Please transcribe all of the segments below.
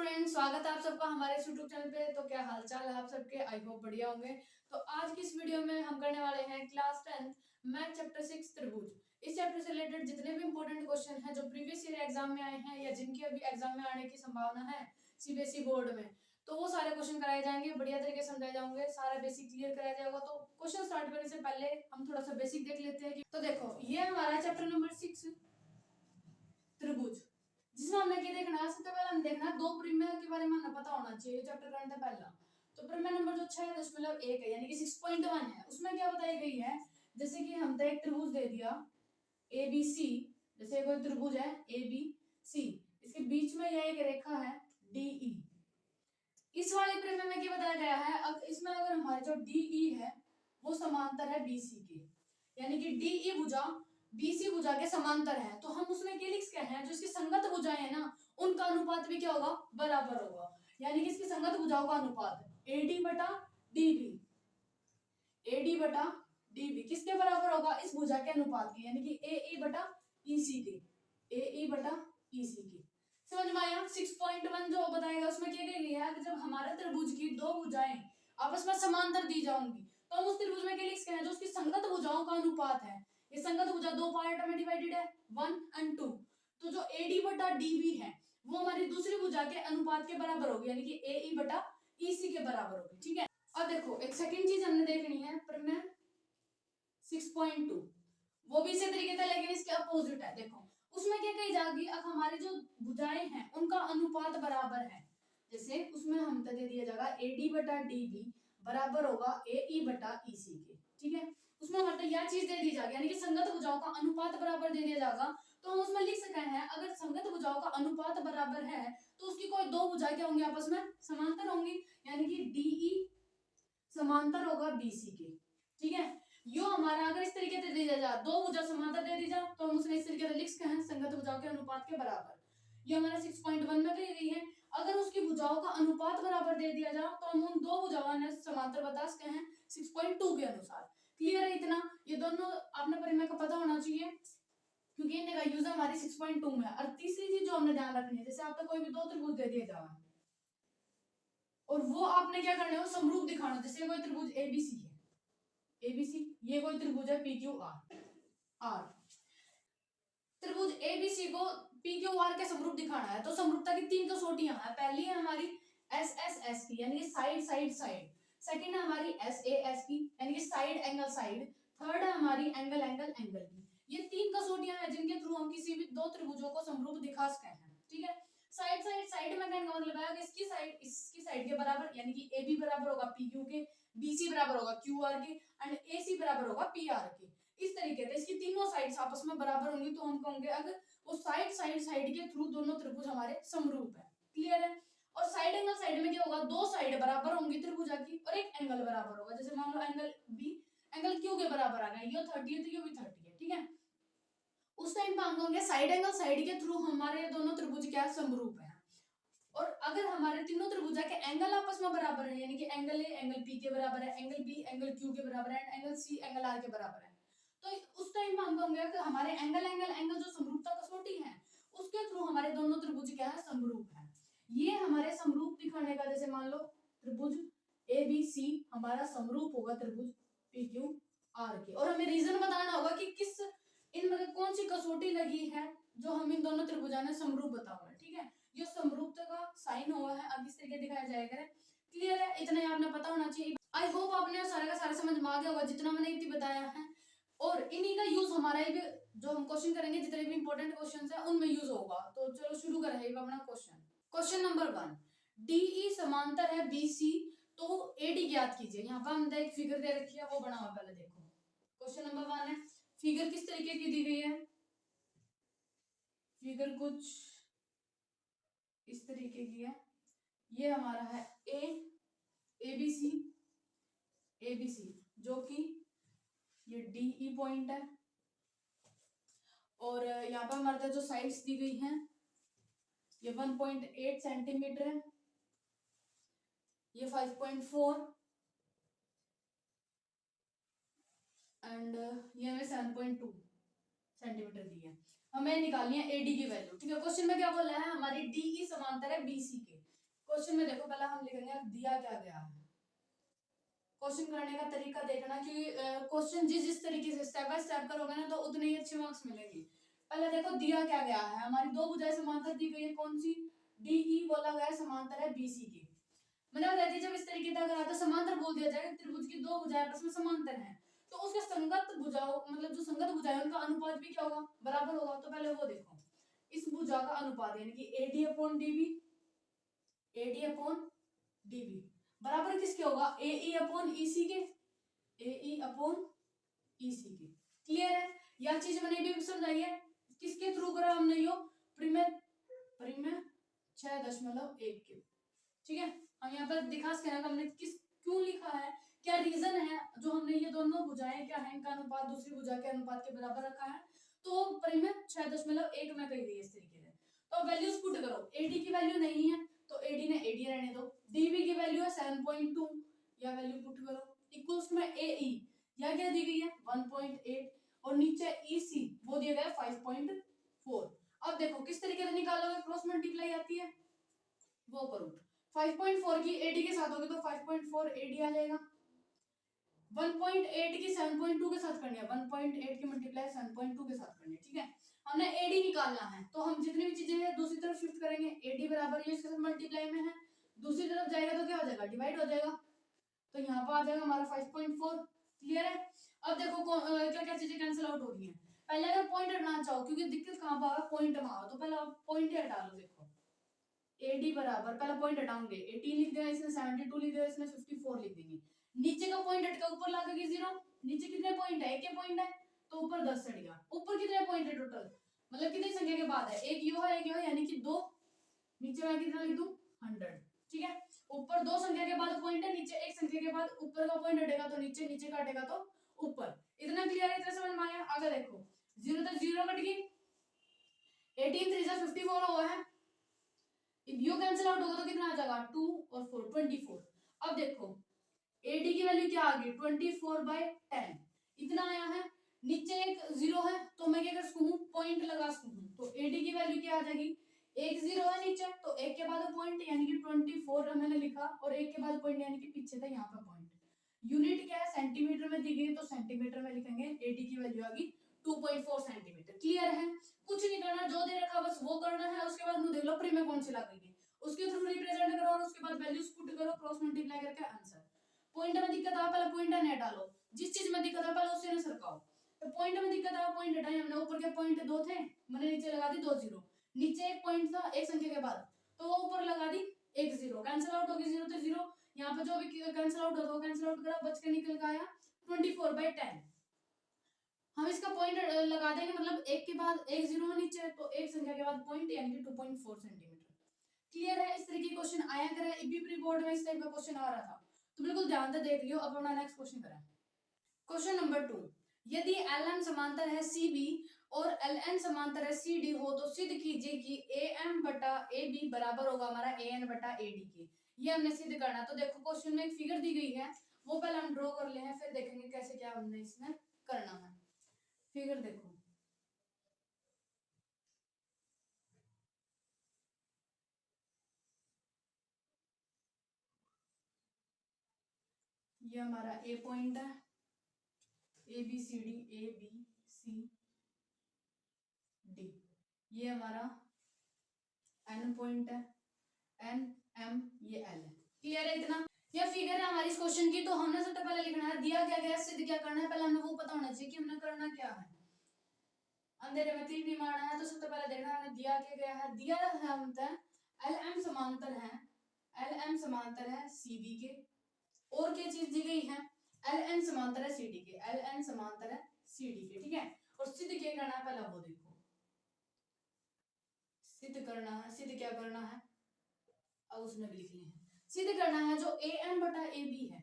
Friends, स्वागत है आप सबका हमारे यूट्यूब चैनल पे। तो क्या हालचाल है आप सबके? आई होप बढ़िया होंगे। तो आज की इस वीडियो में हम करने वाले हैं क्लास 10 मैथ चैप्टर 6 त्रिभुज। इस चैप्टर से रिलेटेड जितने भी इंपॉर्टेंट क्वेश्चन हैं जो प्रीवियस ईयर एग्जाम में आए हैं या जिनकी अभी एग्जाम में आने की संभावना है सीबीएसई बोर्ड में, तो वो सारे क्वेश्चन कराए जाएंगे, बढ़िया तरीके से समझाए जाएंगे, सारा बेसिक क्लियर कराया जाएगा। तो क्वेश्चन स्टार्ट करने से पहले हम थोड़ा सा बेसिक देख लेते हैं। तो देखो, ये हमारा चैप्टर नंबर 6 त्रिभुज, जिसमें हमने क्या देखना है। सबसे पहले हम देखना है दो परिमेय के बारे में हमें पता होना चाहिए। चैप्टर करने से पहला तो परिमेय नंबर जो 6.1 है यानी कि 6.1 है, उसमें क्या बताई गई है। जैसे कि हमने एक त्रिभुज दे दिया ABC, जैसे कोई त्रिभुज है ABC, इसके बीच में यह एक रेखा है DE। इस वाले परिमेय में क्या बताया गया है, अब इसमें अगर हमारे जो DE है वो समांतर है BC के, यानी कि DE भुजा BC भुजा के समांतर है, तो हम उसमें क्या लिख सकते हैं, जो इसकी संगत भुजाएं है ना उनका अनुपात भी क्या होगा, बराबर होगा। यानी कि इसकी संगत भुजाओं का अनुपात AD बटा DB, AD बटा DB किसके बराबर होगा, इस भुजा के अनुपात के, यानी कि AE बटा EC के, AE बटा EC के। समझ में आया? 6.1 जो बताएगा उसमें क्या कही गई है कि जब हमारे त्रिभुज की दो भुजाएं आपस में समांतर दी जाऊंगी तो हम उस त्रिभुज में क्या लिख सकते हैं, जो उसकी संगत भुजाओं का अनुपात है। ये संगत भुजा दो पार्ट में डिवाइडेड है 1 और 2, तो जो AD बटा DB है वो हमारी दूसरी भुजा के अनुपात के बराबर होगी, यानी कि AE बटा EC के बराबर होगी। ठीक है, अब देखो एक सेकंड चीज हमने देखनी है परिमेय 6.2, वो भी इसी तरीके से लेकिन इसके अपोजिट है। देखो उसमें क्या कही जाएगी, अब हमारी जो भुजाएं हैं उनका अनुपात बराबर है। जैसे उसमें हम दे दिया जाएगा AD बटा DB बराबर होगा AE बटा EC के। ठीक है, उसमें मतलब यह चीज दे दी जाएगी, यानी कि संगत भुजाओं का अनुपात बराबर दे दिया जाएगा। तो हम उसमें लिख सकते हैं अगर संगत भुजाओं का अनुपात बराबर है तो उसकी कोई दो भुजाएं क्या होंगी, आपस में समांतर होंगी, यानी कि DE समांतर होगा BC के। ठीक है, यो हमारा अगर इस तरीके से दे दिया जाए, दो भुजा समांतर दे दी जाए तो हम उसने इस तरीके से लिख सकते हैं संगत भुजाओं के अनुपात के बराबर। ये हमारा 6.1 में कही गई है। अगर उसकी भुजाओं का अनुपात बराबर दे दिया जाए तो हम उन दो भुजाओं ने समांतर बता सकते हैं 6.2 के अनुसार। क्लियर है इतना? ये दोनों आपने परिमेय का पता होना चाहिए क्योंकि इनका यूज हमारी 6.2 में। और तीसरी चीज जो हमने ध्यान रखनी है, जैसे आपको कोई भी दो त्रिभुज दे दिए जाए और वो आपने क्या करना है, वो समरूप दिखाना। जैसे कोई त्रिभुज ABC है, ABC ये कोई त्रिभुज है PQR, त्रिभुज ABC को PQR के समरूप दिखाना है। तो समरूपता की तीन कसौटियां हैं। पहली है हमारी SSS की, यानी कि साइड साइड साइड। सेकंड है हमारी SAS की, यानी कि साइड एंगल साइड। थर्ड है हमारी एंगल एंगल एंगल की। ये तीन कसौटियां हैं जिनके थ्रू हम किसी भी दो त्रिभुजों को समरूप दिखा सकते हैं। ठीक है, साइड साइड साइड में कहने का मतलब है कि इसकी साइड के बराबर, यानी कि AB बराबर होगा PQ के, BC बराबर होगा QR के एंड AC बराबर होगा PR के। इस तरीके से इसकी तीनों साइड्स आपस में बराबर होंगी तो हम कहेंगे अगर वो साइड साइड साइड के थ्रू दोनों त्रिभुज हमारे समरूप है। क्लियर है? और साइड एंगल साइड में क्या होगा, दो साइड बराबर होंगी त्रिभुजा की और एक एंगल बराबर होगा। जैसे मान लो एंगल B एंगल Q के बराबर आ गया, ये 30 है तो ये भी 30 है। ठीक है, उस टाइम पे हम कहेंगे साइड एंगल साइड के थ्रू हमारे दोनों त्रिभुज क्या समरूप है। और अगर हमारे तीनों त्रिभुजा के एंगल आपस में बराबर है, यानी कि एंगल A एंगल P के बराबर है, एंगल B एंगल Q के बराबर है, एंगल C एंगल R के बराबर है, तो उस टाइम में हम कहेंगे कि हमारे एंगल एंगल एंगल जो समरूपता कसौटी है उसके थ्रू हमारे दोनों त्रिभुज क्या है, समरूप है। ये हमारे समरूप दिखाने का, जैसे मान लो त्रिभुज ABC हमारा समरूप होगा त्रिभुज PQR के, और हमें रीजन बताना होगा कि किस इनमें कौन सी कसौटी लगी है जो हम इन दोनों त्रिभुजा ने समरूप बता हुआ है। ठीक है, ये समरूपता का साइन हुआ है, अब इस तरीके दिखाया जाएगा। क्लियर है? इतना ही आपने पता होना चाहिए। आई होप आपने सारा का सारा समझ में आ गया होगा जितना मैंने इतनी बताया है, और इन्हीं का यूज हमारा भी जो हम क्वेश्चन करेंगे, जितने भी इंपॉर्टेंट क्वेश्चंस है उनमें यूज होगा। तो चलो शुरू करें अपना क्वेश्चन। क्वेश्चन नंबर 1, DE समांतर है BC तो AD ज्ञात कीजिए। यहाँ पर हमने एक फिगर दे रखी है, वो बना हुआ, पहले देखो। क्वेश्चन नंबर 1 है, फिगर किस तरीके की दी गई है, फिगर कुछ इस तरीके की है। ये हमारा है ABC जो कि ये DE पॉइंट है, और यहाँ पर हमारे जो साइड्स दी गई हैं ये 1.8 सेंटीमीटर है, ये 5.4 एंड ये हमें 7.2 सेंटीमीटर दी है। हमें निकालनी है AD की वैल्यू। ठीक है, क्वेश्चन में क्या बोला है, हमारी DE समांतर है BC के, क्वेश्चन में देखो पहले हम लिखेंगे दिया क्या गया है। क्वेश्चन करने का तरीका देखना, क्योंकि क्वेश्चन जिस तरीके से स्टेप बाय स्टेप करोगे ना तो उतने ही अच्छे मार्क्स मिलेंगे। पहले देखो दिया क्या गया है, हमारी दो भुजाएं समांतर दी गई है, कौन सी, डीई बोला गया है समांतर है बीसी की। मैंने बता दी जब इस तरीके का अगर आता समांतर बोल दिया जाए त्रिभुज की दो भुजाएं आपस में समांतर हैं तो उसके संगत भुजाओं मतलब जो संगत भुजाएं उनका अनुपात भी क्या होगा, बराबर होगा। तो पहले वो देखो इस भुजा का अनुपात यानी कि AD upon DB, AD upon DB बराबर किसके होगा, एई अपॉन ईसी के, एई अपॉन ईसी के। क्लियर है, यह चीज मैंने भी समझाई है। किसके थ्रू करा हमने यो, परिमेय परिमेय 6.1 के। ठीक है, हम यहाँ पर दिखा सकते हैं हमने किस क्यों लिखा है, क्या रीजन है जो हमने ये दोनों भुजाएं क्या है इनका अनुपात दूसरी भुजा के अनुपात के बराबर रखा है। तो परिमेय 6.1 में कही गई है इस तरीके से। तो वैल्यूज पुट करो, एडी की वैल्यू नहीं है तो एडी ने एडी रहने दो, डीबी की वैल्यू है 7.2 या वैल्यू पुट करो इक्वल्स में एई या क्या दी गई है 1.8 और नीचे ईसी वो दिया गया है 5.4। अब देखो किस तरीके से निकालोगे, क्रॉस मल्टीप्लाई आती है वो करो। 5.4 की एडी के साथ होगी तो 5.4 एडी आ जाएगा, 1.8 की 7.2 के साथ करनी है, 1.8 की मल्टीप्लाई 7.2 के साथ करनी है। ठीक है, हमने एडी निकालना है तो हम जितनी भी चीजें हैं दूसरी तरफ शिफ्ट करेंगे, एडी बराबर ये इसके साथ मल्टीप्लाई में है, दूसरी तरफ जाएगा तो क्या हो जाएगा, डिवाइड हो जाएगा। तो यहाँ पर आ जाएगा हमारा 5.4। क्लियर है, अब देखो क्या क्या चीजें कैंसिल आउट हो रही हैं। पहले अगर पॉइंट हटाना चाहो, क्योंकि दिक्कत कहाँ पर पॉइंट में आओ, तो पहले आप पॉइंट हटा लो। देखो एडी बराबर पहला पॉइंट हटाओगे 18 लिख दिया इसने, 72 लिख दिया इसने, 54 लिख देंगे। नीचे का पॉइंट हटका ऊपर ला के 0, नीचे कितने पॉइंट है, एक ही पॉइंट है तो ऊपर 10 हट गया। ऊपर कितने पॉइंट है टोटल, मतलब कितनी संख्या के बाद है, एक यो है एक यो है यानी कि 2, नीचे मैं कितना लिख दूं 100। ठीक है, ऊपर 2 संख्या के बाद पॉइंट है, नीचे एक संख्या के बाद ऊपर का पॉइंट हटेगा तो नीचे, नीचे का हटेगा तो ऊपर। इतना क्लियर है, इतना समझ में आया। आगे देखो 0 तो 0 कट गई, 18 3 जा 54 हुआ है, यू कैंसिल आउट होगा तो कितना आ जाएगा 2 और 4 24। अब देखो एडी की वैल्यू क्या आ गई 24/10 इतना आया है, नीचे एक 0 है तो मैं क्या कर सकूं पॉइंट लगा सकूं, तो एडी की वैल्यू क्या आ जाएगी, एक 0 है नीचे तो एक के बाद पॉइंट यानी कि 24 मैंने लिखा और एक के बाद पॉइंट यानी कि पीछे था यहाँ पे पॉइंट। यूनिट क्या है सेंटीमीटर में दी गई तो सेंटीमीटर में लिखेंगे, एडी की वैल्यू आ गई 2.4 सेंटीमीटर। क्लियर है, कुछ नहीं करना, जो दे रखा बस वो करना है। उसके बाद मुझे देख लो प्री में कौन सी लगेगी उसके थ्रू रिप्रेजेंट करो और उसके बाद वैल्यूज पुट करो, क्रॉस मल्टीप्लाई करके आंसर। पॉइंट में दिक्कत आ पहले पॉइंट ने डालो, जिस चीज में दिक्कत आ पहले उसे ने सरकाओ। तो पॉइंट में दिक्कत आ पॉइंट हटाए हमने, ऊपर के पॉइंट 2 थे मैंने नीचे लगा दी 2 0, नीचे एक पॉइंट था एक संख्या के बाद तो वो ऊपर लगा दी 1 0, कैंसिल आउट हो गई 0 तो 0, यहाँ पे जो भी कैंसिल आउट होगा कैंसिल आउट करा बच के निकल के आया 24/10। हम इसका पॉइंट लगा देंगे, मतलब एक के बाद एक 0 है नीचे तो एक संख्या के बाद पॉइंट यानी कि 2.4 सेंटीमीटर। क्लियर है, इस तरह की क्वेश्चन आया करे, ईबी प्री बोर्ड में इस टाइप का क्वेश्चन आ रहा था तो बिल्कुल ध्यान से देख लियो। अब अपना नेक्स्ट क्वेश्चन करें, क्वेश्चन नंबर 2, यदि LM समांतर है CB और LN समांतर है CD हो तो सिद्ध कीजिए कि AM बटा AB बराबर होगा हमारा AN बटा AD के। ये हमने सिद्ध करना। तो देखो क्वेश्चन में एक फिगर दी गई है वो पहले हम ड्रॉ कर ले हैं, फिर देखेंगे कैसे क्या हमने इसमें करना है। फिगर देखो ये हमारा A पॉइंट है, ABCD ABC D, ये हमारा N पॉइंट है, NM ये L है। क्लियर है इतना, यह फिगर है हमारी इस क्वेश्चन की। तो हमने सबसे पहले लिखना है दिया क्या गया सिद्ध क्या करना है, पहले हमें वो पता होना चाहिए कि हमने करना क्या है। अंधेरे में तीर नहीं मारना है, तो सबसे पहले देखना है दिया क्या गया है। दिया है हमने LM समांतर है, LM समांतर है CB के, और क्या चीज दी गई है LN समांतर है CD के, LN समांतर है CD के। ठीक है, और सिद्ध क्या करना है पहले वो देखो, सिद्ध करना है, सिद्ध क्या करना है अब उसमें भी लिख लें, सिद्ध करना है जो AM बटा AB है,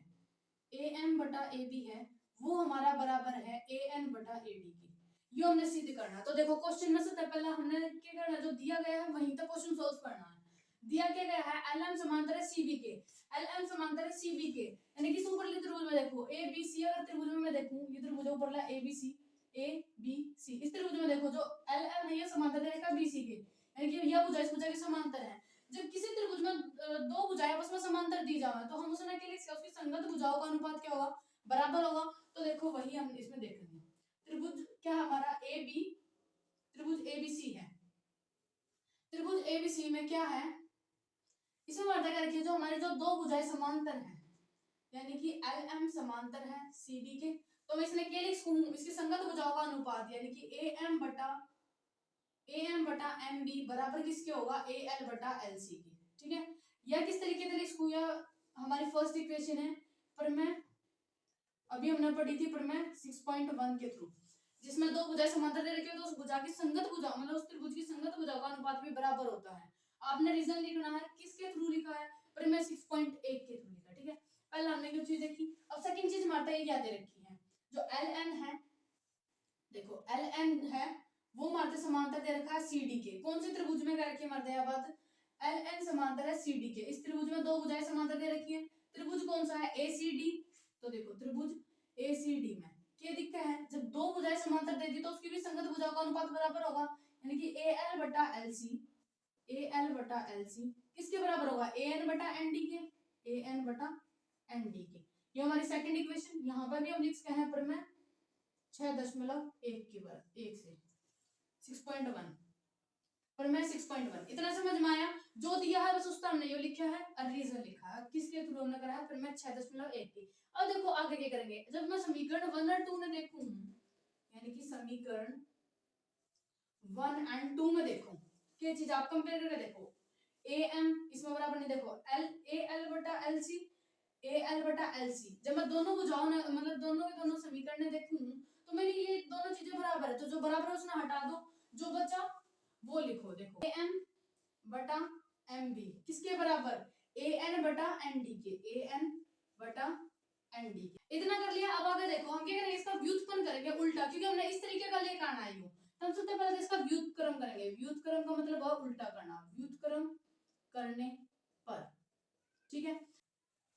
AM बटा AB है वो हमारा बराबर है AN बटा AD की। ये हमने सिद्ध करना है। तो देखो क्वेश्चन में सबसे पहले हमने क्या करना है, जो दिया गया है वहीं तक क्वेश्चन सॉल्व करना है। दिया क्या गया है LM समांतर है CB के, LM समांतर है CB के यानी कि ऊपर लिखे त्रिभुज में देखो ABC, अगर त्रिभुज में मैं देखूं ये त्रिभुज ऊपर ला ABC ABC, इस त्रिभुज में देखो जो LM है ये समांतर है BC के यानी कि यह भुजा इस भुजा के समांतर है। जब किसी त्रिभुज में दो दी जाए तो हम उसने के लिए उसकी संगत भुजाओं का अनुपात क्या होगा, बराबर होगा। तो देखो वही हम इसमें देखेंगे। त्रिभुज क्या हमारा ए बी, त्रिभुज एबीसी है। त्रिभुज एबीसी में क्या है, इसमें वार्ता क्या रखी है, जो हमारी जो दो भुजाएं समांतर हैं यानी कि एल एम समांतर है सी डी के, तो मैं इसने के लिख सकूं इसकी संगत भुजाओं का अनुपात यानी कि ए एम बटा एम बी बराबर किसके होगा, ए एल बटा एल सी की। ठीक है, या किस तरीके से लिख सकूं, या हमारी फर्स्ट इक्वेशन है पर मैं अभी हमने पढ़ी थी पर मैं 6.1 के थ्रू, जिसमें दो भुजाएं समांतर दे रखी है तो उस भुजा की संगत भुजा मतलब उस त्रिभुज की संगत भुजाओं का अनुपात भी बराबर होता है। आपने रीजन लिखना है किसके थ्रू लिखा है, पर मैं 6.1 के थ्रू लिखा। ठीक है, पहले हमने जो चीज देखी, अब सेकंड चीज हमारे ये क्या दे रखी है, जो एल एन है, देखो एल एन है वो हमारे समांतर दे रखा है सी डी के। कौन से त्रिभुज में कर रखी है हमारे यहाँ बात, एल एन समांतर है सी डी के। इस त्रिभुज में दो भुजाएं समांतर दे रखी है, त्रिभुज कौन सा है, ए सी डी। तो देखो त्रिभुज ए सी डी में क्या दिक्कत है, जब दो भुजाएं समांतर दे दी तो उसकी भी संगत भुजाओं का अनुपात बराबर होगा यानी कि ए एल बटा एल सी, ए एल बटा एल सी किसके बराबर होगा, ए एन बटा एन डी के, ए एन बटा एन डी के। ये हमारी सेकंड इक्वेशन, यहाँ पर भी हम लिख सकते हैं पर मैं 6.1 के बराबर 1 से 6.1 पर मैं 6.1 इतना समझ में आया। जो दिया है बस उसका हमने ये लिखा है और रीजन लिखा है किसके थ्रू हमने करा है, पर मैं 6.1 की। अब देखो आगे क्या करेंगे, जब मैं समीकरण 1 और 2 में देखूं यानी कि समीकरण 1 एंड 2 में देखो क्या चीज आप कंपेयर करके देखो, ए एम इसमें बराबर नहीं, देखो एल ए एल बटा एल सी, ए एल बटा एल सी। जब मैं दोनों भुजाओं ने मतलब दोनों के दोनों समीकरण में देखूं तो मैंने ये दोनों चीजें बराबर है, तो जो बराबर है उसने हटा दो, जो बचा वो लिखो। देखो ए एम बटा एम बी किसके बराबर, ए एन बटा एन डी के, ए एन बटा एन डी के। इतना कर लिया, अब आगे देखो हम क्या करेंगे, इसका व्युत्पन्न करेंगे उल्टा, क्योंकि हमने इस तरीके का लेकर आना है। हम सबसे पहले इसका व्युत्क्रम करेंगे। व्युत्क्रम का मतलब है उल्टा करना, व्युत्क्रम करने पर। ठीक है,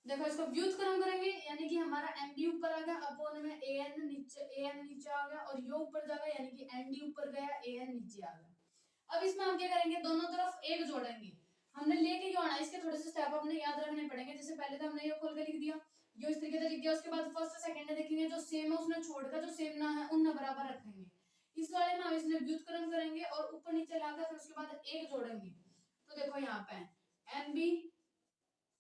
देखो इसको व्युत्क्रम करेंगे यानी कि हमारा एम बी ऊपर आ गया अपॉन में ए एन नीचे आ गया, और ये ऊपर जाएगा यानी कि एन डी ऊपर गया, ए एन नीचे आ गया। अब इसमें हम क्या करेंगे, दोनों तरफ एक जोड़ेंगे। हमने लेके क्यों आना, इसके थोड़े से स्टेप अपने याद रखने पड़ेंगे। जैसे पहले तो हमने ये खोल के लिख दिया, ये इस तरीके से लिख दिया, उसके बाद फर्स्ट सेकंड देखेंगे जो सेम है उसने छोड़कर जो सेम ना है उन्हें बराबर रखेंगे। इस वाले में हम इसमें व्युत्क्रम करेंगे और ऊपर नीचे लाकर फिर उसके बाद एक जोड़ेंगे। तो देखो यहाँ पे एम बी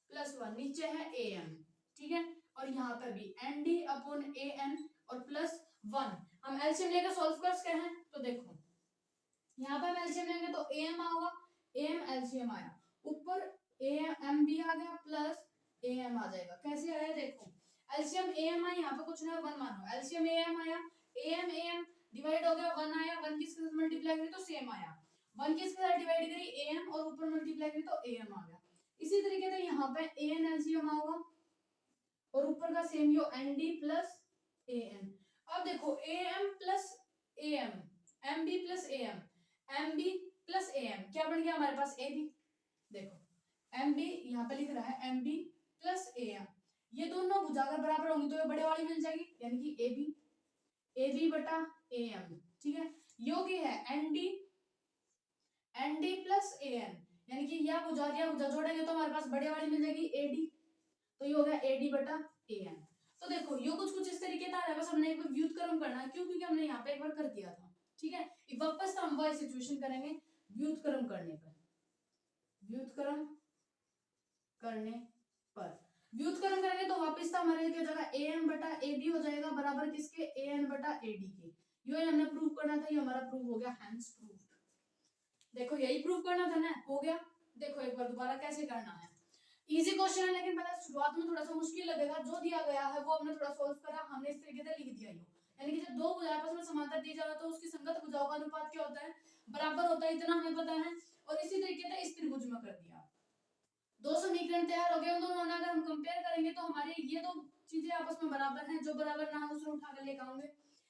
प्लस 1 नीचे है ए एम, ठीक है, और यहाँ पे भी N D upon A N और प्लस 1। हम एलसीएम लेकर सॉल्व कर सकते हैं, तो देखो यहाँ पे हम एलसीएम लेंगे तो ए एम आएगा, ए एम एलसीएम आया, ऊपर ए एम बी आ गया प्लस ए एम आ जाएगा। कैसे आया देखो, एलसीएम ए एम आया, यहाँ पे कुछ ना 1 मानो, एलसीएम ए एम आया, ए एम डिवाइड हो गया, 1 आया, 1 किसके साथ मल्टीप्लाई करी तो सेम आया, 1 किसके साथ डिवाइड करी ए एम और ऊपर मल्टीप्लाई करी तो ए एम आ गया। इसी तरीके से यहाँ पे ए एन एलसीएम आएगा और ऊपर का सेम यो N D plus A N. अब देखो A M plus A M, M B plus A M B plus A M क्या बन गया हमारे पास, ए बी। देखो एम बी यहाँ पे लिख रहा है M B plus A M, ये दोनों भुजा अगर बराबर होंगी तो ये बड़े वाली मिल जाएगी यानी कि ए बी बटा ए एम। ठीक है, यो की है N D plus A N यानी कि यह भुजा जोड़ेंगे तो हमारे पास बड़े वाली मिल जाएगी ए डी, तो ये हो गया ए डी बटा ए एन। तो देखो ये कुछ इस तरीके का है, बस हमने एक बार व्युत्क्रम करना है, क्यों, क्योंकि हमने यहाँ पे एक बार कर दिया था। ठीक है, वापस हम वही सिचुएशन करेंगे व्युत्क्रम करने पर, व्युत्क्रम करने पर व्युत्क्रम करेंगे तो वापस तो हमारे क्या हो जाएगा, ए एम बटा ए बी हो जाएगा बराबर किसके, ए एन बटा ए डी के। ये हमने प्रूव करना था, ये हमारा प्रूव हो गया, हैंस प्रूव। देखो यही प्रूव करना था ना, हो गया। देखो एक बार दोबारा कैसे करना है, इजी क्वेश्चन है लेकिन पहले शुरुआत में थोड़ा सा मुश्किल लगेगा। जो दिया गया है वो हमने थोड़ा सॉल्व करा, हमने इस तरीके से लिख दिया यानी कि जब दो भुजाएं आपस में समांतर दी जाए तो उसकी संगत भुजाओं का अनुपात क्या होता है, बराबर होता है, इतना हमें पता है। और इसी तरीके से इस त्रिभुज में कर दिया, दो समीकरण तैयार हो गए। उन दोनों अगर हम कंपेयर करेंगे तो हमारे ये दो चीजें आपस में बराबर हैं, जो बराबर ना हो उसको उठा कर लेकर आएंगे।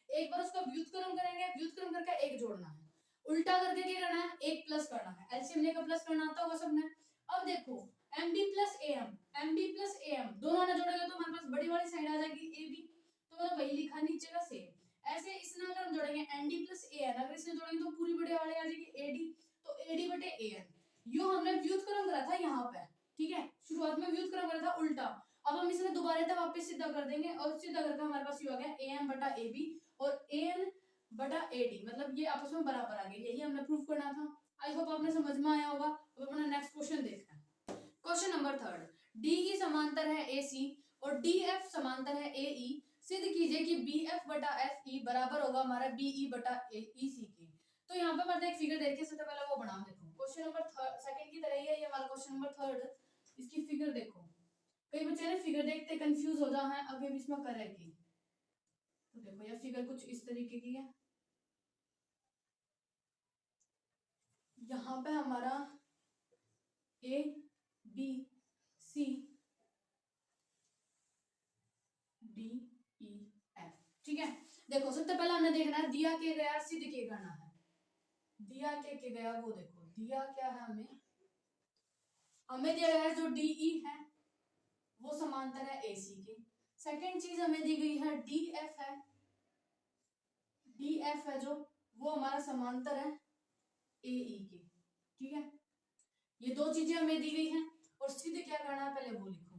एक बार उसका व्युत्क्रम करेंगे, व्युत्क्रम करके एक जोड़ना है, उल्टा करके क्या करना है, एक प्लस करना है, एलसीएम लेकर प्लस करना आता होगा सबने। अब देखो M B plus A M दोनों ने जोड़ेंगे तो हमारे पास बड़ी वाली साइड आ जाएगी ए बी, तो मैंने वही लिखा नीचे का सेम। ऐसे इसमें अगर हम जोड़ेंगे N D plus A N, अगर इसमें जोड़ेंगे तो पूरी बड़ी वाली आ जाएगी ए डी, तो ए डी बटे ए एन। यो हमने व्युत्क्रम करा था यहाँ पे, ठीक है, शुरुआत में व्युत्क्रम करा था अब हम इसमें दोबारा था वापस सीधा कर देंगे और सीधा करके हमारे पास ये हो गया AM बटा AB और AN बटा AD, मतलब ये आपस में बराबर आ गए। यही हमने प्रूफ करना था। आई होप आपने समझ में आया होगा। अब अपना नेक्स्ट क्वेश्चन देखते हैं। क्वेश्चन नंबर 3, DE समांतर है AC और DF समांतर है AE। सिद्ध कीजिए कि BF बटा FE बराबर होगा हमारा BE बटा EC के। तो यहाँ पे मतलब एक फिगर देख के सबसे पहले वो बना देखो। क्वेश्चन नंबर सेकंड की तरह ही है ये वाला क्वेश्चन नंबर 3। इसकी फिगर देखो। कई बच्चे ना फिगर देखते कंफ्यूज हो जाए आगे इसमें करेगी। तो देखो ये फिगर कुछ इस तरीके की है। यहाँ पे हमारा A B C D E F, ठीक है। देखो सबसे पहले हमने देखना है दिया के गया सिद्ध के करना है। दिया के गया वो देखो दिया क्या है हमें दिया गया है जो DE है वो समांतर है AC के। सेकंड चीज हमें दी गई है DF है, DF है जो वो हमारा समांतर है AE के, ठीक है। ये दो चीजें हमें दी गई हैं और सिद्ध क्या करना है पहले वो लिखो।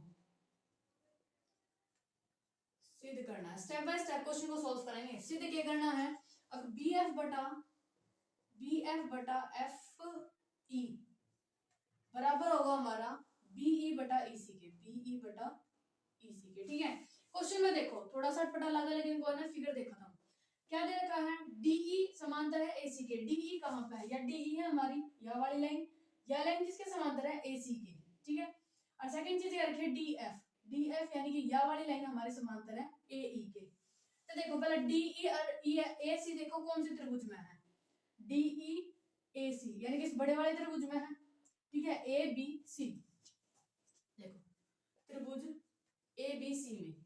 सिद्ध करना है स्टेप बाय स्टेप क्वेश्चन को सॉल्व करेंगे। सिद्ध क्या करना है, अब BF बटा FE बराबर होगा हमारा BE बटा EC के, BE बटा EC के, ठीक है। क्वेश्चन में देखो थोड़ा सा अटपटा लगा लेकिन कोई ना फिगर देखा था क्या दे रखा है DE समांतर है AC के। DE कहाँ पे है, या DE है हमारी यह वाली लाइन, यह लाइन किसके समांतर है AC के, ठीक है। और सेकंड चीज रखिए DF यानी कि यह वाली लाइन हमारे समांतर है AE के। तो देखो पहले DE और AC देखो कौन से त्रिभुज में है, DE AC यानी कि इस बड़े वाले त्रिभुज में है, ठीक है। ABC देखो त्रिभुज ABC में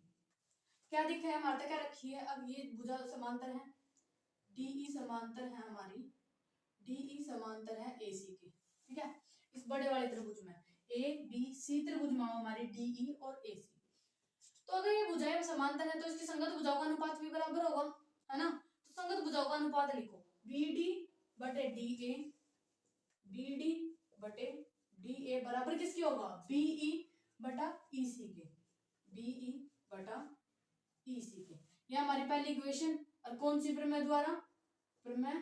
क्या दिखा है हमारे क्या रखी है। अब ये भुजा समांतर है DE समांतर है हमारी DE समांतर है AC के, ठीक है। इस बड़े वाले त्रिभुज में ABC त्रिभुज में हमारी DE और AC। तो अगर ये भुजाएं समांतर है तो इसकी संगत भुजाओं का अनुपात भी बराबर होगा, है ना। तो संगत भुजाओं का अनुपात लिखो BD बटे DA, BD बटे DA बराबर किसकी होगा BE बटा EC के, BE बटा EC के। ये हमारी पहली इक्वेशन। और कौन सी प्रमेय द्वारा, प्रमेय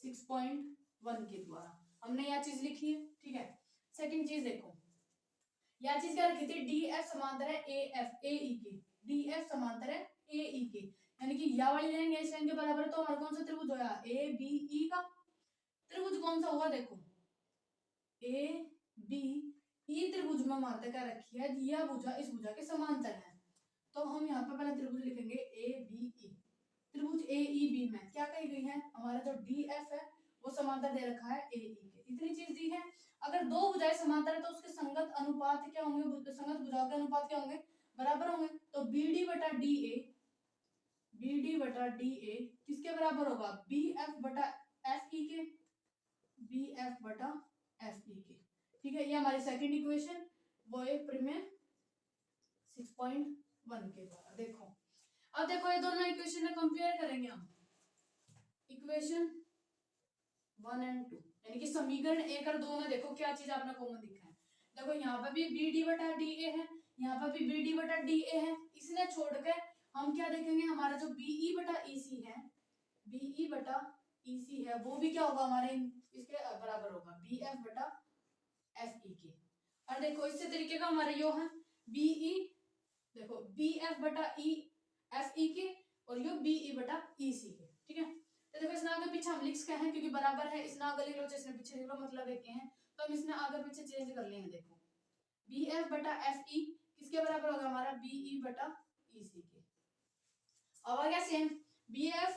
6.1 के द्वारा हमने यह चीज लिखी है, ठीक है। सेकंड चीज देखो यह चीज क्या रखी थी DF समांतर है AE के, DF समांतर है AE के यानी कि यह वाली लाइन इस लाइन के बराबर है। तो हमारा कौन सा त्रिभुज होगा ABE का त्रिभुज कौन सा होगा देखो ABE त्रिभुज में हमारे क्या रखी है यह भुजा इस भुजा के समांतर है। तो हम यहाँ पे पहले त्रिभुज लिखेंगे ABE। त्रिभुज AEB में क्या कही गई है हमारा जो DF है वो समांतर दे रखा है AE के। इतनी चीज दी है। अगर दो भुजाएं समांतर है तो उसके संगत अनुपात क्या होंगे, संगत भुजाओं के अनुपात क्या होंगे बराबर होंगे। तो BD बटा DA किसके बराबर होगा BF बटा FE के, BF बटा FE के, ठीक है। ये हमारी सेकंड इक्वेशन वो है प्रमेय 6.1 के द्वारा। देखो अब देखो ये दोनों इक्वेशन में कंपेयर करेंगे हम इक्वेशन 1 और 2 यानी कि समीकरण 1 और 2 में देखो क्या चीज आपने कॉमन दिखा है। देखो यहाँ पर भी BD बटा DA है, यहाँ पर भी BD बटा DA है। इसने छोड़ के हम क्या देखेंगे हमारा जो BE बटा EC है, BE बटा EC है वो भी क्या होगा हमारे इसके बराबर होगा BF बटा FE के। और देखो इसी तरीके का हमारा यो है BE देखो BF बटा FE के और यो BE बटा EC के, ठीक है। तो देखो इसने आगे पीछे हम लिख के हैं क्योंकि बराबर है, इसने आगे लिख लो इसने पीछे लिख लो मतलब एक है। तो हम इसने आगे पीछे चेंज कर लेंगे। देखो BF बटा FE किसके बराबर होगा हमारा BE बटा EC के। अब आ गया सेम BF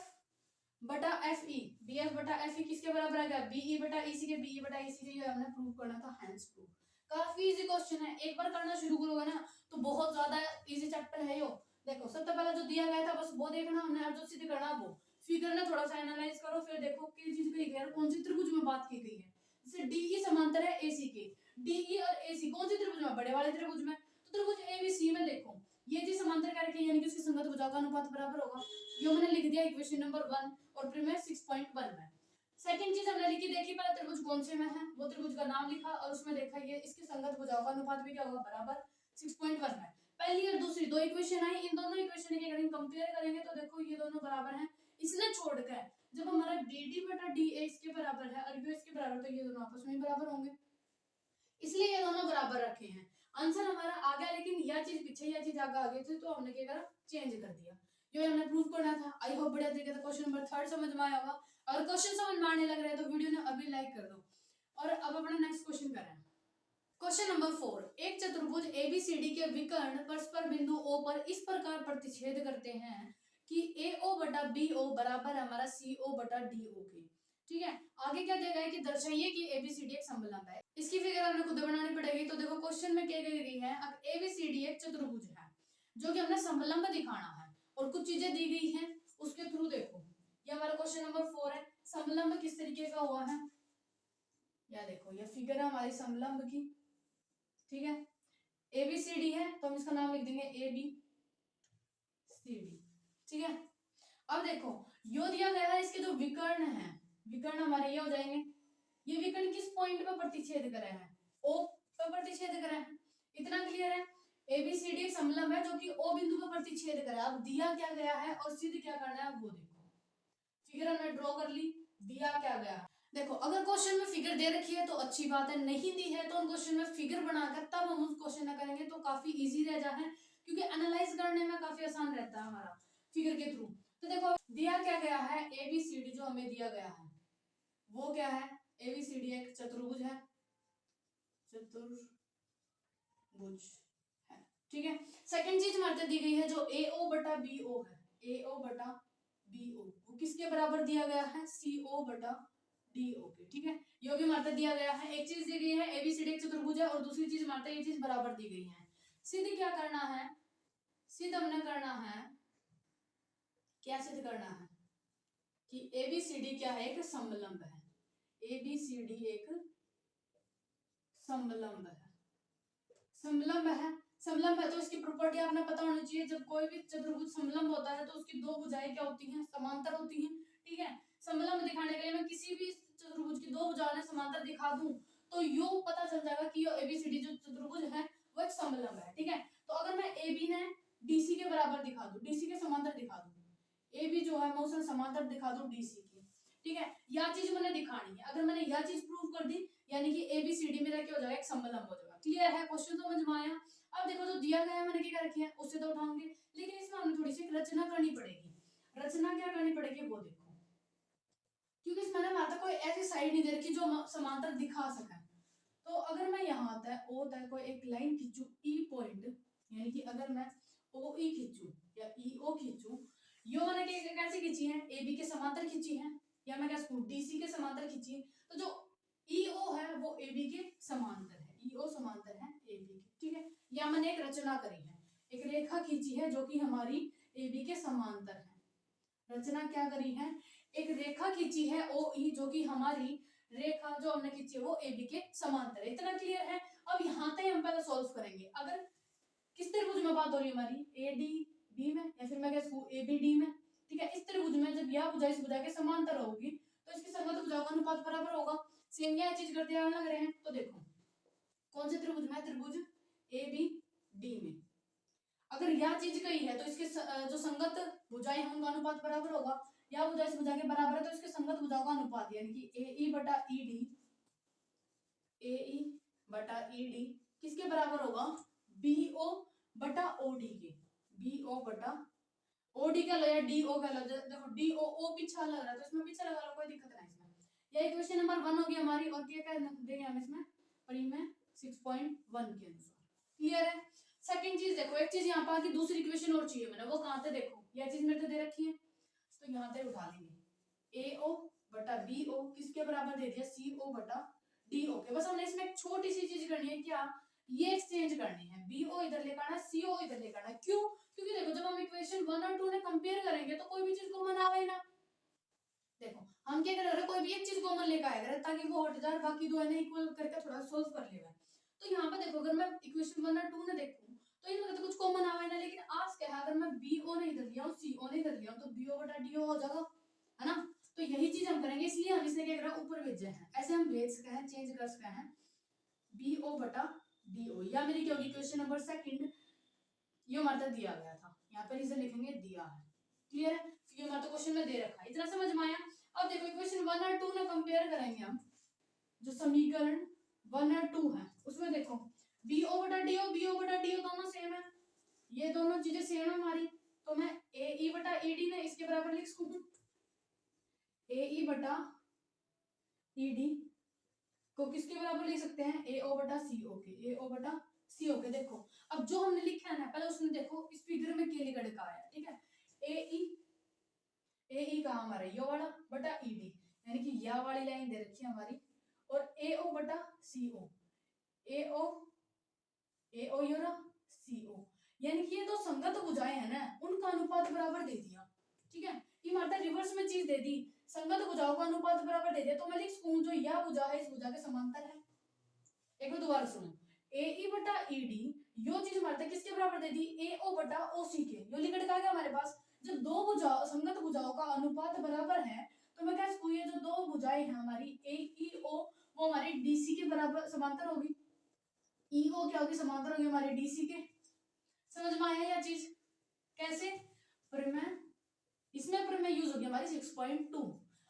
बटा FE किसके बराबर आ गया BE बटा EC के, BE बटा EC के। ये हमने प्रूव करना था, हैंस प्रूफ। काफी इजी क्वेश्चन है, एक बार करना शुरू करोगे ना तो बहुत ज्यादा इजी चैप्टर है यो। देखो सबसे पहले जो दिया गया था बस वो देखना हमने, और जो सिद्ध करना वो फिगर ने थोड़ा सा एनालाइज करो, फिर देखो किस चीज कही गई है, कौन सी त्रिभुज में बात की गई है। जैसे DE समांतर है AC के, DE और AC कौन सी त्रिभुज में, बड़े वाले त्रिभुज में। तो त्रिभुज ABC में देखो ये जी समांतर क्या रखी है यानी कि उसकी संगत भुजाओं का अनुपात बराबर होगा। ये मैंने लिख दिया इक्वेशन नंबर 1 और प्रमेय 6.1 में। सेकंड चीज हमने लिखी देखी पहले त्रिभुज कौन से में है वो त्रिभुज का नाम लिखा और उसमें देखा ये इसकी संगत भुजाओं का अनुपात भी क्या होगा बराबर। 6.1 है। पहली और दूसरी दो इक्वेशन आई, इन दोनों इक्वेशन के अगर कंपेयर करेंगे तो देखो ये दोनों बराबर हैं। इसने छोड़कर जब हमारा डी बटा डी इसके बराबर है और यू इसके बराबर, तो ये दोनों आपस में बराबर होंगे, इसलिए ये दोनों बराबर रखे हैं। आंसर हमारा आ गया, लेकिन यह चीज पीछे यह चीज आगे आ गई थी, तो हमने क्या करा, चेंज कर दिया। ये हमने प्रूव करना था। आई होप बढ़िया तरीके से क्वेश्चन नंबर 3 समझ में आया होगा। अगर क्वेश्चन समझ में आने लग रहे हैं तो वीडियो ने अभी लाइक कर दो। और अब अपना नेक्स्ट क्वेश्चन करें। क्वेश्चन नंबर 4, एक चतुर्भुज एबीसीडी के विकर्ण परस्पर बिंदु O पर इस प्रकार प्रतिच्छेद करते हैं कि AO बटा BO बराबर हमारा CO बटा DO के। ठीक है, आगे क्या दिया गया है कि दर्शाइए कि एबीसीडी एक समलंब है। इसकी फिगर हमने खुद बनानी पड़ेगी। तो देखो क्वेश्चन में क्या गई है, अब एबीसीडी एक चतुर्भुज है जो कि हमने समलंब दिखाना है और कुछ चीजें दी गई हैं उसके थ्रू। देखो ये हमारा क्वेश्चन नंबर 4 है। समलंब किस तरीके का हुआ है, या देखो ये फिगर है हमारी समलंब की। ठीक है, एबीसीडी है तो हम इसका नाम लिख देंगे ABCD। ठीक है, अब देखो यो दिया गया है, इसके जो विकर्ण है, विकर्ण हमारे ये हो जाएंगे। ये विकर्ण किस पॉइंट पर प्रतिच्छेद कर रहे हैं, O पर प्रतिच्छेद कर रहे हैं। इतना क्लियर है। एबीसीडी एक समलंब है जो कि O बिंदु पर प्रतिच्छेद कर रहा है। अब दिया क्या गया है और सिद्ध क्या करना है वो देखो। फिगर हमने ड्रॉ कर ली, दिया क्या गया है। देखो अगर क्वेश्चन में फिगर दे रखी है तो अच्छी बात है, नहीं दी है तो उन क्वेश्चन में फिगर बनाकर तब हम उस क्वेश्चन में करेंगे तो काफी इजी रह जाता है, क्योंकि एनालाइज करने में काफी आसान रहता है हमारा फिगर के थ्रू। तो देखो दिया क्या गया है, एबीसीडी जो हमें दिया गया है वो क्या है, एबीसीडी एक चतुर्भुज है, चतुर्भुज है। ठीक है, सेकंड चीज हमारे दी गई है जो AO बटा BO है, AO बटा BO वो किसके बराबर दिया गया है, CO बटा DO के। ठीक है, ये भी हमारे दिया गया है। एक चीज दी गई है एबीसीडी एक चतुर्भुज है और दूसरी चीज हमारे ये चीज बराबर दी गई है। सिद्ध क्या करना है, सिद्ध हमने करना है, क्या सिद्ध करना है कि एबीसीडी क्या है, एक समलंब है। एबीसीडी एक समलंब है, समलंब है। समलंब है तो इसकी प्रॉपर्टी आपने पता होनी चाहिए। जब कोई भी चतुर्भुज समलंब होता है तो उसकी दो भुजाएं क्या होती हैं, समांतर होती हैं। ठीक है, समलंब दिखाने के लिए मैं किसी भी चतुर्भुज की दो भुजाएं समांतर दिखा दूं तो यो पता चल जाएगा कि ये एबीसीडी जो चतुर्भुज है वो एक समलंब है। ठीक है, तो अगर मैं AB ने DC के बराबर दिखा दूं, DC के समांतर दिखा दूं, AB जो है मैं उसे समांतर दिखा दूं DC के। ठीक है, यह चीज मैंने दिखानी है। अगर मैंने यह चीज प्रूव कर दी यानी कि एबीसीडी मेरा क्या हो जाएगा, एक समलंब हो जाएगा। क्लियर है, क्वेश्चन समझ में आया। अब देखो जो दिया गया है मैंने क्या रखी है उससे तो उठाऊंगे, लेकिन इसमें हमें थोड़ी सी रचना करनी पड़ेगी। रचना क्या करनी पड़ेगी वो देखो, क्योंकि इसमें ना हमारे कोई ऐसी साइड नहीं दे रखी जो समांतर दिखा सके। तो अगर मैं यहाँ तक O तक कोई एक लाइन खींचू E पॉइंट, यानी कि अगर मैं OE खींचू या EO खींचू, यो मैंने कैसे खींची है, AB के समांतर खींची है, या मैं क्या DC के समांतर खींची। तो जो EO है वो AB के समांतर है, EO समांतर है AB के। ठीक है, या मैंने एक रचना करी है, एक रेखा खींची है जो कि हमारी AB के समांतर है। रचना क्या करी है, एक रेखा खींची है OE जो कि हमारी रेखा जो हमने खींची है वो AB के समांतर है। इतना क्लियर है। अब यहाँ तक हम पहले सॉल्व करेंगे। अगर किस त्रिभुज में बात हो रही है हमारी, ADB में, या फिर मैं क्या ABD में। ठीक है, इस त्रिभुज में जब यह भुजा इस भुजा के समांतर होगी तो इसकी संगत भुजाओं का अनुपात बराबर होगा। सेम यह चीज करते हैं लग रहे हैं। तो देखो कौन से त्रिभुज में, त्रिभुज ABD में अगर यह चीज कही है तो इसके जो संगत भुजाएं हैं उनका अनुपात बराबर होगा। यह भुजा इस भुजा के बराबर है तो इसके संगत भुजाओं का अनुपात यानी कि AE बटा ED, AE बटा ED किसके बराबर होगा, BO बटा OD के। BO बटा OD का लो या DO का लो। देखो DO पीछा लग रहा है तो इसमें पीछे लगा लो, कोई दिक्कत नहीं इसमें। यह इक्वेशन नंबर 1 होगी हमारी, और क्या देंगे हम इसमें परिमेय 6.1 के अनुसार। क्लियर है। सेकंड चीज देखो, एक चीज यहाँ पर की दूसरी इक्वेशन और चाहिए मैंने, वो कहाँ थे देखो, यह चीज मेरे को दे रखी है तो यहाँ पे उठा लेंगे। AO बटा BO किसके बराबर दे दिया, CO बटा DO के। बस हमने इसमें एक छोटी सी चीज करनी है, क्या, ये एक्सचेंज करनी है। BO इधर लेकर आना है, CO इधर लेकर आना है। क्यों, क्योंकि देखो जब हम इक्वेशन 1 और 2 ने कंपेयर करेंगे तो कोई भी चीज कॉमन आवे ना। देखो हम क्या कर रहे हैं, कोई भी एक चीज कॉमन लेकर आएगा ताकि वो हट जाए, बाकी दो है ना इक्वल करके थोड़ा सोल्व कर लेगा। तो यहाँ पे देखो अगर मैं इक्वेशन 1 और 2 ने देखूं तो इनमें तो कुछ कॉमन आवे ना, लेकिन आज क्या है अगर मैं BO ने इधर लिया हूं CO ने इधर लिया हूं तो BO बटा DO हो जाएगा, है ना। तो यही चीज हम करेंगे, इसलिए हम इसे क्या कर रहे हैं ऊपर भेजे हैं। ऐसे हम भेज सके हैं, चेंज कर सके हैं BO बटा DO, या मेरी क्या होगी क्वेश्चन नंबर सेकंड, ये हमारा दिया गया था, यहाँ पर रीजन लिखेंगे दिया है। क्लियर है, तो ये हमारा क्वेश्चन में दे रखा है, इतना समझ में आया। अब देखो क्वेश्चन 1 और 2 ना कंपेयर करेंगे हम, जो समीकरण 1 और 2 है उसमें देखो BO बटा DO दोनों सेम है, ये दोनों चीजें सेम है हमारी, तो मैं AE बटा ED ने इसके बराबर लिख सकूं, AE बटा ED को किसके बराबर लिख सकते हैं, AO बटा CO के, AO बटा CO के। देखो अब जो हमने लिखा है ना, पहले उसमें देखो इस फिगर में क्या लिखा है, ठीक है, AE का हमारा ये वाला बटा ED, यानी कि यह वाली लाइन दे रखी है हमारी, और AO बटा CO, AO ये रहा CO, यानी कि ये दो संगत भुजाएं हैं ना, उनका अनुपात बराबर दे दिया, ठीक है, ये हमारा रिवर्स में चीज दे दी, संगत भुजाओं का अनुपात बराबर दे दिया, तो मैं लिख सकूं जो यह भुजा है इस भुजा के समांतर है। एक बार दोबारा सुनो, AE बटा ED यो चीज हमारे किसके बराबर दे दी, AO बटा OC के, यो लिख रखा है हमारे पास, जब दो भुजाओं संगत भुजाओं का अनुपात बराबर है तो मैं कह सकूं ये जो दो भुजाएं हैं हमारी AEO वो हमारी DC के बराबर समांतर होगी, EO क्या होगी, समांतर होगी हमारी DC के। समझ में आया यह चीज कैसे, प्रमेय, इसमें प्रमेय यूज होगी हमारी 6.2,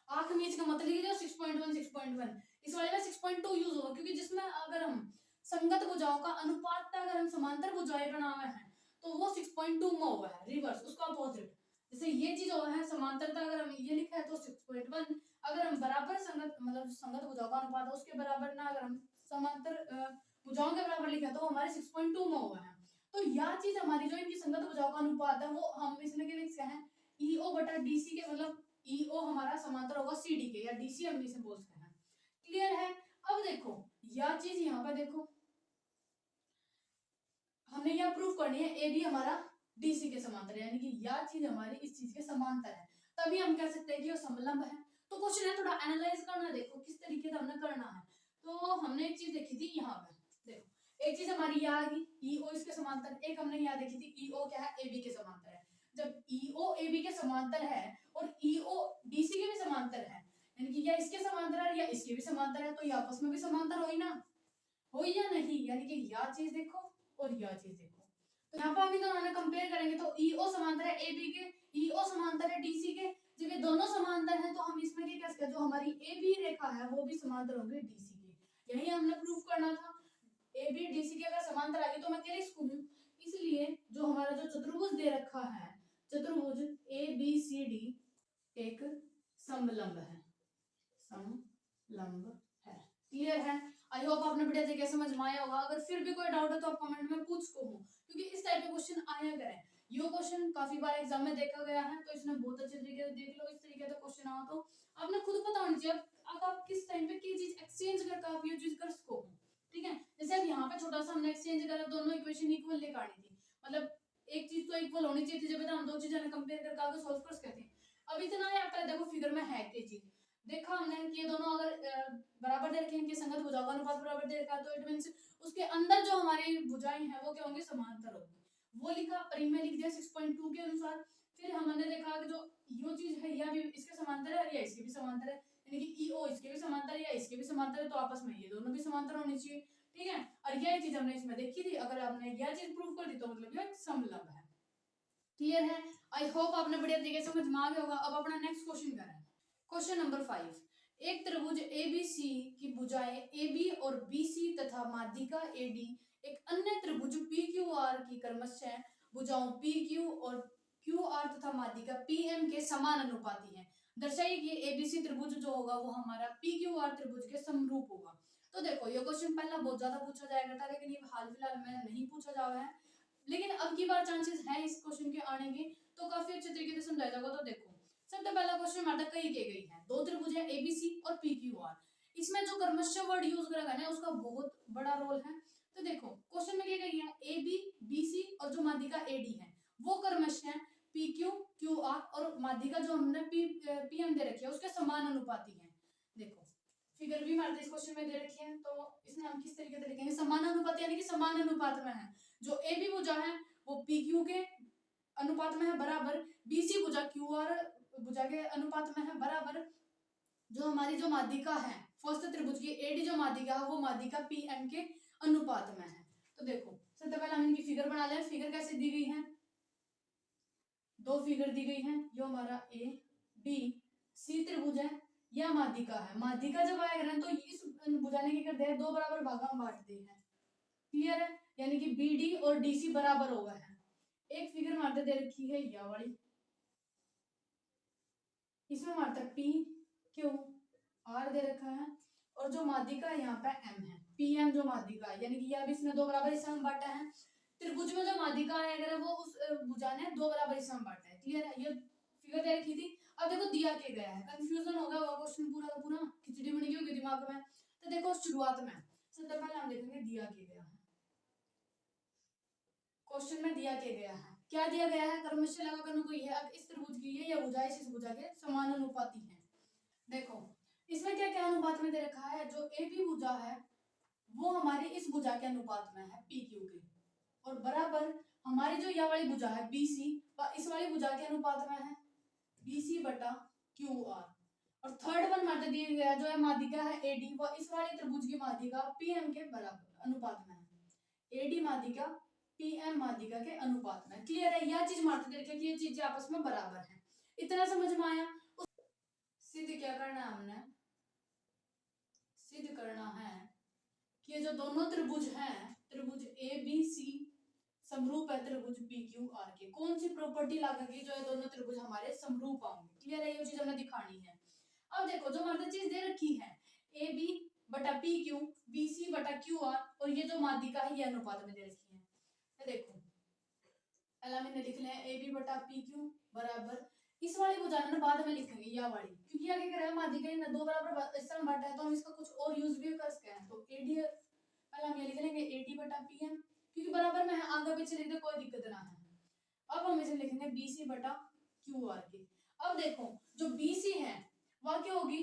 आंख मीच का मतलब लीजिए 6.1 इस वाले में 6.2 यूज होगा, क्योंकि जिसमें अगर हम संगत भुजाओं का अनुपात अगर हम समांतर भुजाएं बना हुए हैं तो वो 6.2 में हुआ है, रिवर्स उसका अपोजिट, जैसे ये चीज हुआ है समांतरता अगर हम ये लिखा है तो 6.1, अगर हम बराबर संगत मतलब संगत भुजाओं का अनुपात है उसके बराबर ना अगर हम समांतर भुजाओं के बराबर लिखा है तो हमारे 6.2 में हुआ है। तो यह चीज हमारी जो इनकी संगत भुजाओं का अनुपात है वो हम इसमें क्या लिख सकते हैं, EO बटा DC के, मतलब EO हमारा समांतर होगा CD के, या DC हम इसे बोल सकते हैं। क्लियर है, अब देखो यह चीज यहाँ पे देखो हमने यह प्रूफ करनी है AB हमारा DC के समांतर, यानी कि यह चीज हमारी इस चीज के समांतर है, तभी हम कह सकते हैं कि वो समलंब है। तो क्वेश्चन है थोड़ा एनालाइज करना, देखो किस तरीके से हमने करना है। तो हमने एक चीज देखी थी यहाँ पे, देखो एक चीज हमारी यहाँ आ गई EO इसके समांतर, एक हमने यहाँ देखी थी EO क्या है, AB के समांतर है। जब EO AB के समांतर है और EO DC के भी समांतर है, यानी कि या इसके समांतर है या इसके भी समांतर है, तो ये आपस में भी समांतर हो ही ना, हो या नहीं, यानी कि यह चीज देखो और यह चीज देखो, तो यहाँ पर हम इन दोनों ने कंपेयर करेंगे तो EO समांतर है AB के, EO समांतर है DC के, जब ये दोनों समांतर हैं तो हम इसमें क्या कह सकते हैं, जो हमारी AB रेखा है वो भी समांतर होगी DC के, यही हमने प्रूफ करना था। AB DC के अगर समांतर आ गई तो मैं क्या लिख सकूं, इसलिए जो हमारा जो चतुर्भुज दे रखा है, चतुर्भुज ABCD एक समलंब है, समलंब है। क्लियर है, आई होप आपने बढ़िया तरीके समझ में आया होगा, अगर फिर भी कोई डाउट है तो आप कमेंट में पूछ को हो, क्योंकि इस टाइप के क्वेश्चन आया करें, ये क्वेश्चन काफी बार एग्जाम में देखा गया है, तो इसने बहुत अच्छे तरीके से देख लो, इस तरीके से क्वेश्चन आओ तो आपने खुद पता होना चाहिए अब आप किस टाइम पे की चीज एक्सचेंज करके आप ये चीज कर सको, ठीक है। जैसे अब यहाँ पे छोटा सा हमने एक्सचेंज करा, दोनों इक्वेशन इक्वल निकालनी थी, मतलब एक चीज तो इक्वल होनी चाहिए थी, जब हम दो चीजें कंपेयर करके आगे सॉल्व कर सकते थे। अब इतना है, आप देखो फिगर में है क्या चीज, देखा हमने कि ये दोनों अगर बराबर दे रखे हैं, इनके संगत भुजाओं का अनुपात बराबर दे रखा है, तो इट मींस उसके अंदर जो हमारी भुजाएं हैं वो क्या होंगी, समांतर होंगी, वो लिखा परिमेय लिख दिया 6.2 के अनुसार। फिर हमने देखा कि जो यो चीज है यह भी इसके समांतर है या इसके भी समांतर है, यानी कि EO इसके भी समांतर है या इसके भी समांतर है, तो आपस में ये दोनों भी समांतर होनी चाहिए, ठीक है। और यह चीज हमने इसमें देखी थी, अगर आपने यह चीज प्रूव कर दी तो मतलब यह समलंब है। क्लियर है, आई होप आपने बढ़िया तरीके से समझ में आ गया होगा। अब अपना नेक्स्ट क्वेश्चन करें, क्वेश्चन नंबर 5, एक त्रिभुज ABC की भुजाएं AB और BC तथा माध्यिका AD एक अन्य त्रिभुज PQR की क्रमशः भुजाओं PQ और QR तथा माध्यिका PM के समान अनुपाती है। दर्शाइए कि ABC त्रिभुज जो होगा वो हमारा PQR त्रिभुज के समरूप होगा। तो देखो ये क्वेश्चन पहला बहुत ज्यादा पूछा जाया करता, लेकिन ये हाल फिलहाल में नहीं पूछा जा रहा है, लेकिन अब की बार चांसेस है इस क्वेश्चन के आने के, तो काफी अच्छे तरीके से समझाया जाएगा। तो देखो सबसे पहला क्वेश्चन हमारा कही की गई है, दो त्रिभुज है ABC और PQR, इसमें जो क्रमशः वर्ड यूज करा गया है उसका बहुत बड़ा रोल है। तो देखो क्वेश्चन में क्या गई है, AB BC और जो माध्यिका AD है वो क्रमशः PQ QR और माध्यिका जो हमने PM दे रखी है उसके समान अनुपाती है। देखो फिगर भी हमारे इस क्वेश्चन में दे रखी है, तो इसमें हम किस तरीके से लिखेंगे, समान अनुपात, यानी कि समान अनुपात में है, जो AB भुजा है वो PQ के अनुपात में है बराबर, BC भुजा QR भुजा के अनुपात में है बराबर, जो हमारी जो माध्यिका है फर्स्ट त्रिभुज की AD जो माध्यिका है वो माध्यिका PM के अनुपात में है। तो देखो सबसे पहले हम इनकी फिगर बना लें। फिगर कैसे दी गई है, दो फिगर दी गई है, ये हमारा ए बी सी त्रिभुज है, यह माध्यिका है। माध्यिका जब आएगा ना तो इस भुजा ने क्या कर दिया है, दो बराबर भागों में बांट दिए हैं। क्लियर है, यानी कि बी डी और डी सी बराबर हो गए हैं। एक फिगर मारते दे रखी है यह वाली, इसमें मारता है पी क्यू आर दे रखा है, और जो माध्यिका यहाँ पे एम है, पी एम जो माध्यिका है, यानी कि यह भी इसने दो बराबर हिस्सा में बांटा है। त्रिभुज में जो माध्यिका है अगर वो उस भुजा ने दो बराबर हिस्सा में बांटा है। क्लियर है, ये फिगर दे रखी थी। अब देखो दिया के गया है, कंफ्यूजन होगा वो क्वेश्चन पूरा का पूरा खिचड़ी बन गई होगी दिमाग में। तो देखो शुरुआत में सबसे पहले हम देखेंगे दिया के गया है, क्वेश्चन में दिया के गया है, क्या दिया गया है, क्रमशः लगा करने को है। अब इस त्रिभुज की ये भुजा इस भुजा के समान अनुपाती है। देखो इसमें क्या क्या अनुपात में दे रखा है, जो ए बी भुजा है वो हमारी इस भुजा के अनुपात में है पी क्यू के, और बराबर हमारी जो यह वाली भुजा है बी सी वह इस वाली भुजा के अनुपात में है बी सी बटा क्यू आर। और थर्ड वन मात्र दिया गया जो है माध्यिका है ए डी, वह इस वाली त्रिभुज की माध्यिका पी एम के बराबर अनुपात में है। ए डी माध्यिका पी एम माध्यिका के अनुपात में। क्लियर है, यह चीज मात्र दे रखी है कि ये चीजें आपस में बराबर है। इतना समझ में आया। सिद्ध क्या करना है, हमने सिद्ध करना है कि ये जो दोनों त्रिभुज हैं, त्रिभुज ए बी सी समरूप है त्रिभुज पी क्यू आर के। कौन सी प्रॉपर्टी लागेगी जो ये दोनों त्रिभुज हमारे समरूप होंगे। क्लियर है, ये चीज हमने दिखानी है। अब देखो जो हमारे चीज दे रखी है ए बी बटा पी क्यू, बी सी बटा क्यू आर, और ये जो माध्यिका है ये अनुपात में दे रखी है। तो देखो पहला मैंने लिख लिया ए बी बटा पी क्यू बराबर, इस वाली को जानना बाद में लिखेंगे यह वाली, क्योंकि आगे कह रहा है माध्यिका ने दो बराबर हिस्सा में बांटा है तो हम इसका कुछ और यूज भी कर सकते हैं। तो ए डी पहले हम ये लिख लेंगे ए डी बटा पी एम, क्योंकि बराबर में है आगे पीछे लिख दे कोई दिक्कत ना है। अब हम इसे लिखेंगे बी सी बटा क्यू आर के। अब देखो जो बी सी है वह क्या होगी,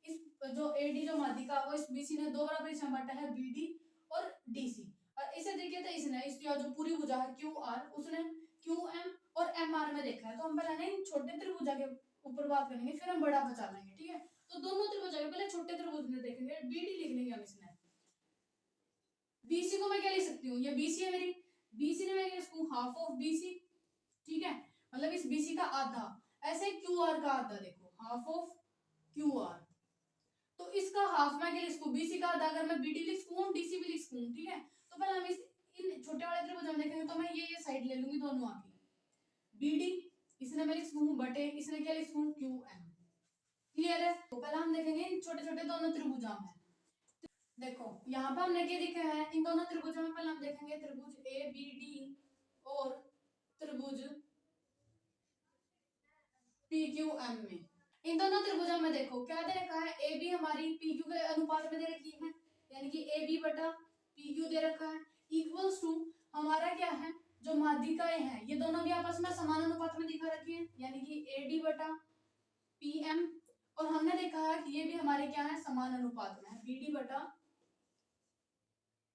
इस जो ए डी जो माध्यिका वो इस बी सी ने दो बराबर हिस्सा में बांटा है बी डी और डी सी, और इसे देखिए तो इसने इस जो पूरी भुजा है क्यू आर उसने क्यू एम और एम आर में देखा है। तो हम पहले इन छोटे त्रिभुजा के ऊपर बात करेंगे फिर हम बड़ा बचा लेंगे। ठीक है, तो दोनों त्रिभुजा के पहले छोटे त्रिभुज में देखेंगे, बी डी लिख लेंगे हम इसमें। बीसी को मैं क्या लिख सकती हूँ, ये बीसी है मेरी, बीसी ने मैं क्या लिखूं हाफ ऑफ बीसी। ठीक है, मतलब इस बीसी का आधा, ऐसे क्यू आर का आधा, देखो हाफ ऑफ क्यू आर, तो इसका हाफ मैं क्या लिख सकूं, बीसी का आधा अगर मैं बीडी लिख सकूं डीसी भी लिख सकूं। ठीक है, तो पहले हम इस इन छोटे वाले त्रिभुज हम देखेंगे तो मैं ये साइड ले लूंगी दोनों आगे, बीडी इसने मैं लिख सकूं बटे इसने क्या लिख सकूं क्यू एम। क्लियर है, तो पहले हम देखेंगे इन छोटे छोटे दोनों त्रिभुजों में। देखो यहाँ पे हमने क्या देखा है, इन दोनों त्रिभुजों में पहले हम देखेंगे त्रिभुज ए बी डी और त्रिभुज पी क्यू एम में। इन दोनों त्रिभुजों में देखो क्या दे रखा है, ए बी हमारी पी क्यू के अनुपात में दे रखी है, यानी कि ए बी बटा पी क्यू दे रखा है, इक्वल्स टू हमारा क्या है जो माध्यिकाएं हैं ये दोनों भी आपस में समान अनुपात में दिखा रखी है, यानी कि ए डी बटा पी एम, और हमने देखा है कि ये भी हमारे क्या है समान अनुपात में है बी डी बटा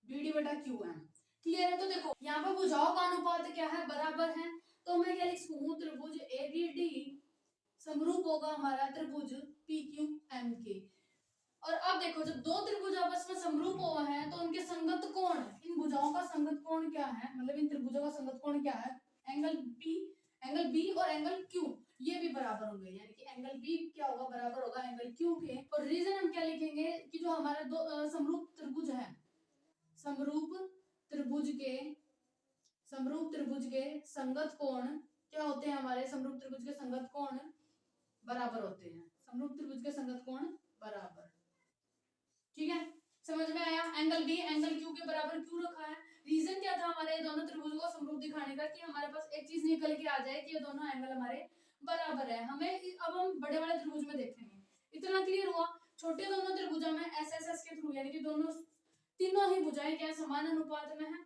क्यू एम। क्लियर है, तो देखो यहाँ पे भुजाओं का अनुपात क्या है बराबर है, तो मैं क्या लिख सकूं त्रिभुज ए बी डी समरूप होगा हमारा त्रिभुज पी क्यू एम के। और अब देखो जब दो त्रिभुज आपस में समरूप हुए हैं तो उनके संगत कोण, इन भुजाओं का संगत कोण क्या है, मतलब इन त्रिभुजों का संगत कोण क्या है, एंगल बी और एंगल क्यू ये भी बराबर होंगे, यानी कि एंगल बी क्या होगा बराबर होगा एंगल क्यू के। और रीजन हम क्या लिखेंगे कि जो हमारे दो समरूप त्रिभुज है, समरूप त्रिभुज के संगत कोण क्या होते हैं, हमारे समरूप त्रिभुज के संगत कोण बराबर होते हैं, समरूप त्रिभुज के संगत कोण बराबर। ठीक है, समझ में आया, एंगल बी एंगल क्यू के बराबर क्यों रखा है, रीजन क्या था हमारे दोनों त्रिभुजों को समरूप दिखाने का, कि हमारे पास एक चीज निकल के आ जाए कि ये दोनों एंगल हमारे बराबर है। हमें अब हम बड़े वाले त्रिभुज में देखेंगे। इतना क्लियर हुआ, छोटे दोनों त्रिभुजों में एस एस एस के थ्रू, यानी कि दोनों तीनों ही भुजाएं क्या समान अनुपात में है,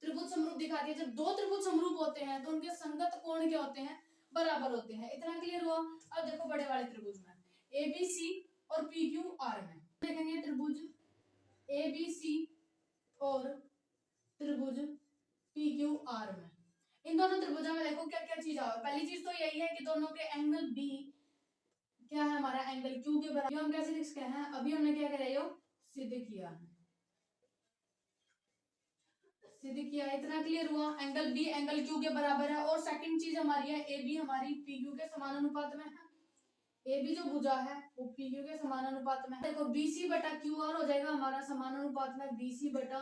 त्रिभुज समरूप दिखाती है। जब दो त्रिभुज समरूप होते हैं तो उनके संगत कोण क्या होते हैं बराबर होते हैं। इतना क्लियर हुआ। अब देखो बड़े वाले त्रिभुज में ए बी सी और पी क्यू आर में देखेंगे त्रिभुज ए बी सी और त्रिभुज पी क्यू आर में। इन दोनों त्रिभुजों में देखो क्या क्या चीज आ, पहली चीज तो यही है कि दोनों के एंगल बी क्या है हमारा एंगल क्यू के बराबर। हम कैसे लिख सकते हैं, अभी हमने क्या करा सिद्ध किया है। सीधी किया, इतना क्लियर हुआ। एंगल बी एंगल क्यू के बराबर है, और सेकंड चीज हमारी है ए बी हमारी पी क्यू के समानुपात में है। ए बी जो भुजा है वो पी क्यू के समानुपात में है। देखो बी सी बटा क्यू आर हो जाएगा हमारा समानुपात में बी सी बटा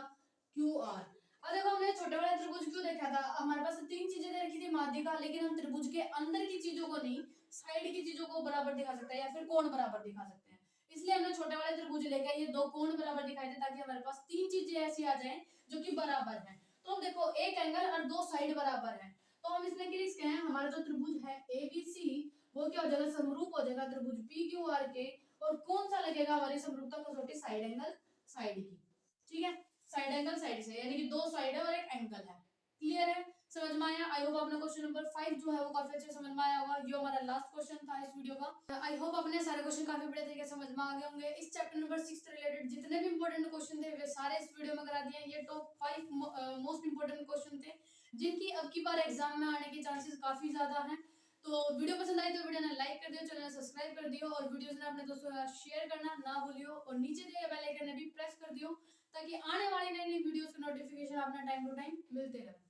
क्यू आर। अब देखो हमने छोटे वाले त्रिभुज क्यों देखा था, हमारे पास तीन चीजें दे रखी थी माध्यिका, लेकिन हम त्रिभुज के अंदर की चीजों को नहीं, साइड की चीजों को बराबर दिखा सकते हैं या फिर कोण बराबर दिखा सकते हैं। इसलिए हमने छोटे वाले त्रिभुज लेके ये दो कोण बराबर दिखाए थे, ताकि हमारे पास तीन चीजें ऐसी आ जाएं जो कि बराबर हैं। तो हम देखो एक एंगल और दो साइड बराबर है, तो हम इसमें क्या लिखते हैं, हमारा जो त्रिभुज है ए बी सी वो क्या हो जाएगा, समरूप हो जाएगा त्रिभुज पी क्यू आर के। और कौन सा लगेगा हमारी समरूपता कसौटी, साइड एंगल साइड की। ठीक है, साइड एंगल साइड से, यानी कि दो साइड है और एक एंगल है। क्लियर है, समझ में आया। आई होप आपने क्वेश्चन नंबर 5 जो है वो काफी अच्छे समझ में आया होगा। ये हमारा लास्ट क्वेश्चन था इस वीडियो का। आई होप आपने सारे क्वेश्चन काफी बढ़िया तरीके से समझ में आ गए होंगे। इस चैप्टर नंबर 6 से रिलेटेड जितने भी इंपॉर्टेंट क्वेश्चन थे वे सारे इस वीडियो में करा दिए। ये टॉप 5 मोस्ट इंपोर्टेंट क्वेश्चन थे, जिनकी अब की बार एग्जाम में आने के चांसेस काफी ज्यादा हैं। तो वीडियो पसंद आई तो वीडियो ने लाइक कर दियो, चैनल सब्सक्राइब कर दियो, और वीडियोस ने अपने दोस्तों के साथ शेयर करना ना भूलियो, और नीचे दिए बेल आइकन ने भी प्रेस कर दियो, ताकि आने वाली नई नई वीडियोस के नोटिफिकेशन आपने टाइम टू टाइम मिलते रहे।